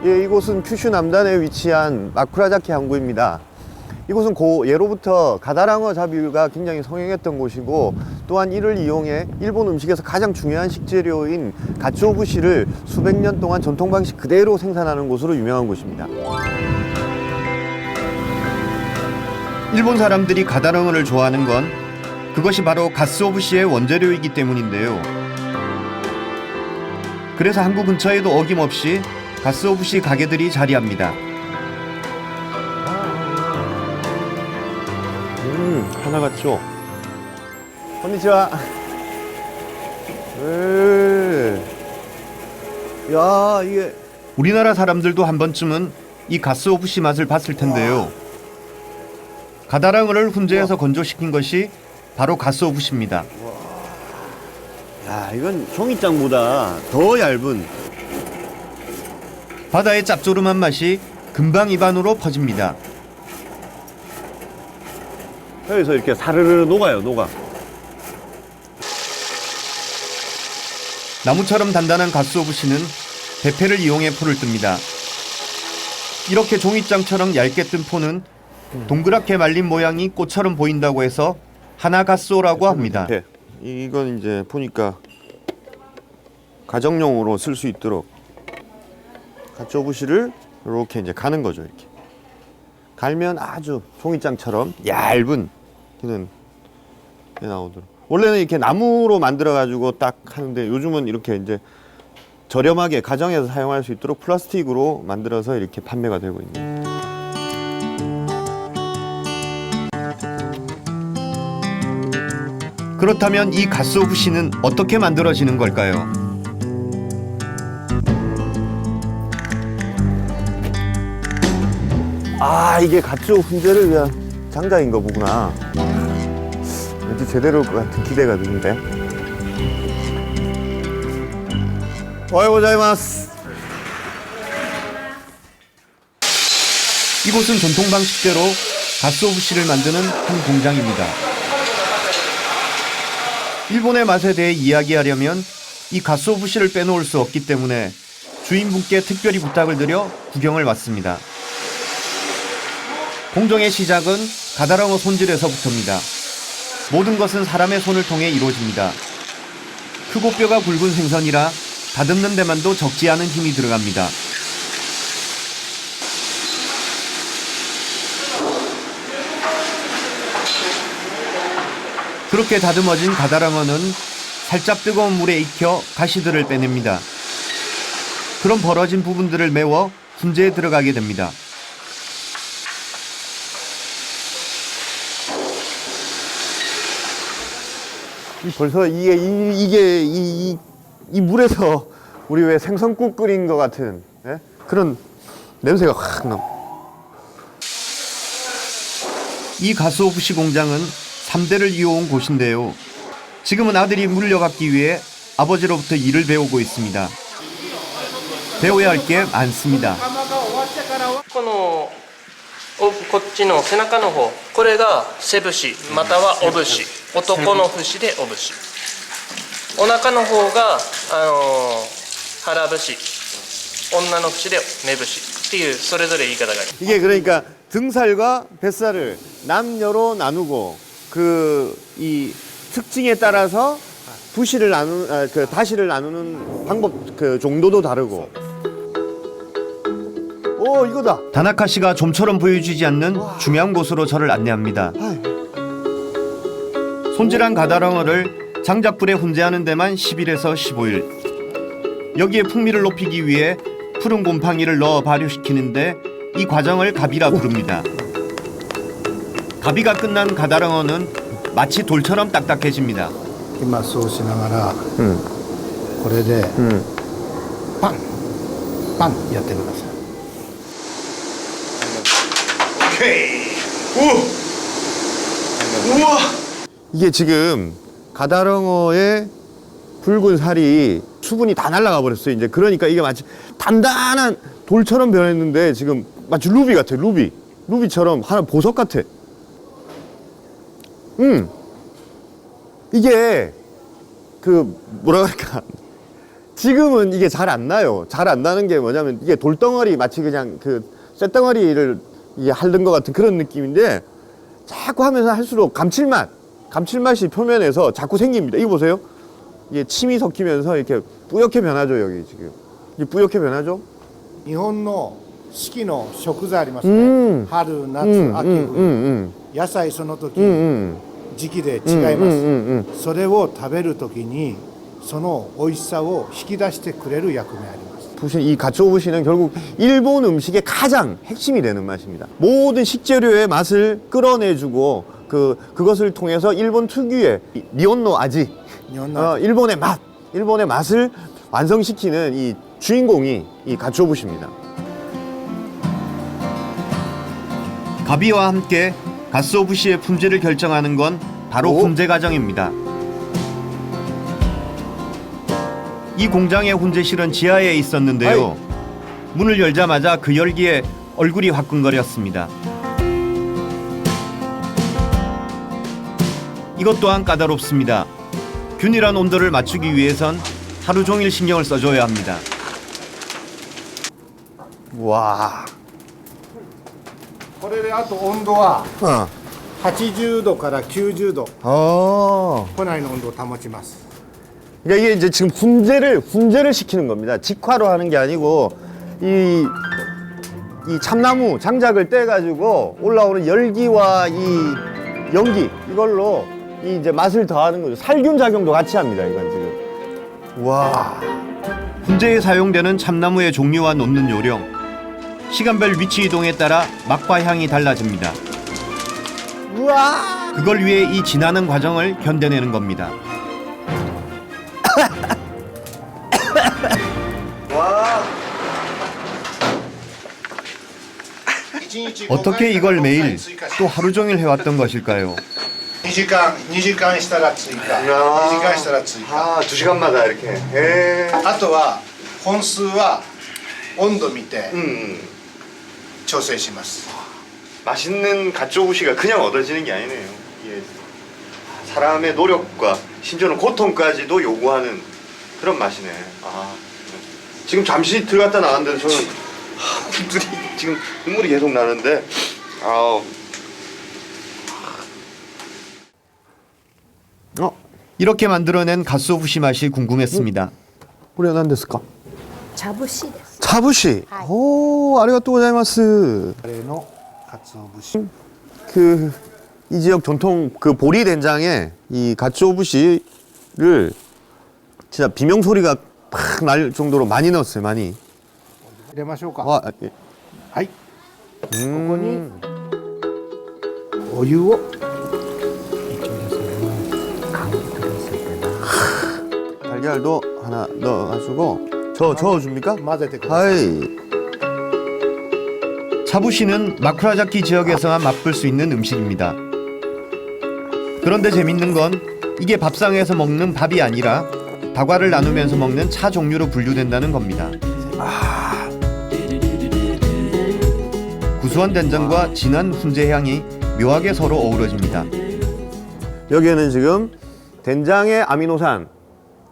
예, 이곳은 큐슈 남단에 위치한 마쿠라자키 항구입니다. 이곳은 예로부터 가다랑어 잡이가 굉장히 성행했던 곳이고, 또한 이를 이용해 일본 음식에서 가장 중요한 식재료인 가츠오부시를 수백 년 동안 전통 방식 그대로 생산하는 곳으로 유명한 곳입니다. 일본 사람들이 가다랑어를 좋아하는 건 그것이 바로 가츠오부시의 원재료이기 때문인데요. 그래서 항구 근처에도 어김없이 가츠오부시 가게들이 자리합니다. 하나같죠. konnichiwa. 야, 이게 우리나라 사람들도 한 번쯤은 이 가츠오부시 맛을 봤을 텐데요. 가다랑어를 훈제해서 건조시킨 것이 바로 가츠오부시입니다. 야, 이건 종이장보다 더 얇은. 바다의 짭조름한 맛이 금방 입안으로 퍼집니다. 혀에서 이렇게 사르르 녹아요, 녹아. 나무처럼 단단한 가츠오부시는 대패를 이용해 포를 뜹니다. 이렇게 종이장처럼 얇게 뜬 포는 동그랗게 말린 모양이 꽃처럼 보인다고 해서 하나가츠오라고 합니다. 네. 이건 이제 보니까 가정용으로 쓸 수 있도록 가츠오부시를 이렇게 이제 가는 거죠. 이렇게 갈면 아주 종이장처럼 얇은 기는 나오도록. 원래는 이렇게 나무로 만들어 가지고 딱 하는데, 요즘은 이렇게 이제 저렴하게 가정에서 사용할 수 있도록 플라스틱으로 만들어서 이렇게 판매가 되고 있는. 그렇다면 이 가츠오부시는 어떻게 만들어지는 걸까요? 아, 이게 가츠오 훈제를 위한 장작인 거 보구나. 왠지 제대로 올 것 같은 기대가 드는데. 오하요 고자이마스. 이곳은 전통 방식대로 가츠오부시를 만드는 한 공장입니다. 일본의 맛에 대해 이야기하려면 이 가츠오부시를 빼놓을 수 없기 때문에 주인분께 특별히 부탁을 드려 구경을 왔습니다. 공정의 시작은 가다랑어 손질에서부터입니다. 모든 것은 사람의 손을 통해 이루어집니다. 크고 뼈가 굵은 생선이라 다듬는 데만도 적지 않은 힘이 들어갑니다. 그렇게 다듬어진 가다랑어는 살짝 뜨거운 물에 익혀 가시들을 빼냅니다. 그럼 벌어진 부분들을 메워 훈제에 들어가게 됩니다. 벌써 이 물에서 우리 왜 생선국 끓인 것 같은, 예? 그런 냄새가 확 나. 이 가츠오부시 공장은 3대를 이어온 곳인데요. 지금은 아들이 물려받기 위해 아버지로부터 일을 배우고 있습니다. 배워야 할 게 많습니다. こっちの背中の方、これが背節またはお節、男の節でお節、お腹の方が腹節、女の節で目節っていうそれぞれ言い方があります。 이게 그러니까 등살과 뱃살을 남녀로 나누고 이 특징에 따라서 다시를 나누는 방법 정도도 다르고. 오, 이거다. 다나카 씨가 좀처럼 보여주지 않는 중요한 곳으로 저를 안내합니다. 손질한 가다랑어를 장작불에 훈제하는 데만 10일에서 15일. 여기에 풍미를 높이기 위해 푸른 곰팡이를 넣어 발효시키는데 이 과정을 가비라 부릅니다. 가비가 끝난 가다랑어는 마치 돌처럼 딱딱해집니다. 今そうしながら、これで、パンパンやってください。 이게 지금 가다랑어의 붉은 살이 수분이 다 날아가 버렸어요. 이제 그러니까 이게 마치 단단한 돌처럼 변했는데 지금 마치 루비 같아. 루비처럼 하나 보석 같아. 이게 뭐라 그럴까, 지금은 이게 잘 안 나요. 잘 안 나는 게 뭐냐면 이게 돌덩어리 마치 그냥 그 쇳덩어리를 이게 핥는 것 같은 그런 느낌인데 자꾸 하면서 할수록 감칠맛이 표면에서 자꾸 생깁니다. 이거 보세요. 이게 침이 섞이면서 이렇게 뿌옇게 변하죠. 여기 지금 이게 뿌옇게 변하죠. 日本の四季の食材ありますね、春夏秋冬、野菜その時、時期で違います、それを食べる時にその美味しさを引き出してくれる役目あります。 부시 이 가츠오부시는 결국 일본 음식의 가장 핵심이 되는 맛입니다. 모든 식재료의 맛을 끌어내주고 그것을 통해서 일본 특유의 니혼노 아지, 일본의 맛을 완성시키는 이 주인공이 이 가츠오부시입니다. 가비와 함께 가스오부시의 품질을 결정하는 건 바로 훈제 과정입니다. 이 공장의 훈제실은 지하에 있었는데요. 문을 열자마자 그 열기에 얼굴이 화끈거렸습니다. 이것 또한 까다롭습니다. 균일한 온도를 맞추기 위해선 하루 종일 신경을 써줘야 합니다. 와. これであと温度は 80度から90度 庫内の温度を保ちます。 그러니까 이게 이제 지금 훈제를 시키는 겁니다. 직화로 하는 게 아니고 이 참나무 장작을 떼가지고 올라오는 열기와 이 연기 이걸로 이 이제 맛을 더하는 거죠. 살균 작용도 같이 합니다. 이건 지금. 와. 훈제에 사용되는 참나무의 종류와 놓는 요령, 시간별 위치 이동에 따라 맛과 향이 달라집니다. 우와. 그걸 위해 이 진하는 과정을 견뎌내는 겁니다. 와. 어떻게 이걸 매일 또 하루 종일 해왔던 것일까요? 2時間したら追加、2時間したら追加。 아, 2시간마다 이렇게. へー. あとは本数は温度見て調整します。 맛있는 가츠오부시가 그냥 얻어지는 게 아니네요. 이게 사람의 노력과 심지어는 고통까지도 요구하는 그런 맛이네. 아, 지금 잠시 들어갔다 나왔는데 저는 지금 눈물이 계속 나는데. 아우. 이렇게 만들어낸 가스오부시 맛이 궁금했습니다. 우리何ですか? 茶節です。 차부시. 하이. 오, 아리가또 고자이마스. カレーの鰹節。 이 지역 전통 그 보리 된장에 이 가츠오부시를 진짜 비명 소리가 팍 날 정도로 많이 넣었어요. 많이. 入れましょうか。 아, 예. はい。ここにお湯を 달걀도 하나 넣어가지고 저어줍니까? 混ぜてください。 하이. 차부시는 마쿠라자키 지역에서만 맛볼 수 있는 음식입니다. 그런데 재밌는 건 이게 밥상에서 먹는 밥이 아니라 다과를 나누면서 먹는 차 종류로 분류된다는 겁니다. 구수한 된장과 진한 훈제 향이 묘하게 서로 어우러집니다. 여기에는 지금 된장의 아미노산,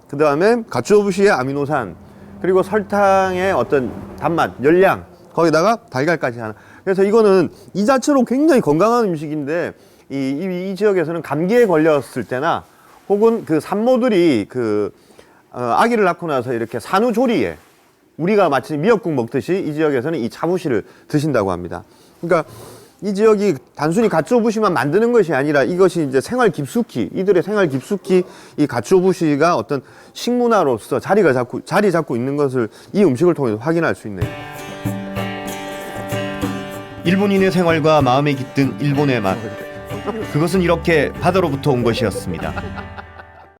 그 다음에 가츠오부시의 아미노산, 그리고 설탕의 어떤 단맛, 열량, 거기다가 달걀까지 하나. 그래서 이거는 이 자체로 굉장히 건강한 음식인데 이 지역에서는 감기에 걸렸을 때나 혹은 그 산모들이 아기를 낳고 나서 이렇게 산후조리에 우리가 마치 미역국 먹듯이 이 지역에서는 이 차부시를 드신다고 합니다. 그러니까 이 지역이 단순히 가츠오부시만 만드는 것이 아니라 이것이 이제 생활 깊숙이, 이들의 생활 깊숙이 이 가츠오부시가 어떤 식문화로서 자리 잡고 있는 것을 이 음식을 통해서 확인할 수 있네요. 일본인의 생활과 마음에 깃든 일본의 맛. 그것은 이렇게 바다로부터 온 것이었습니다.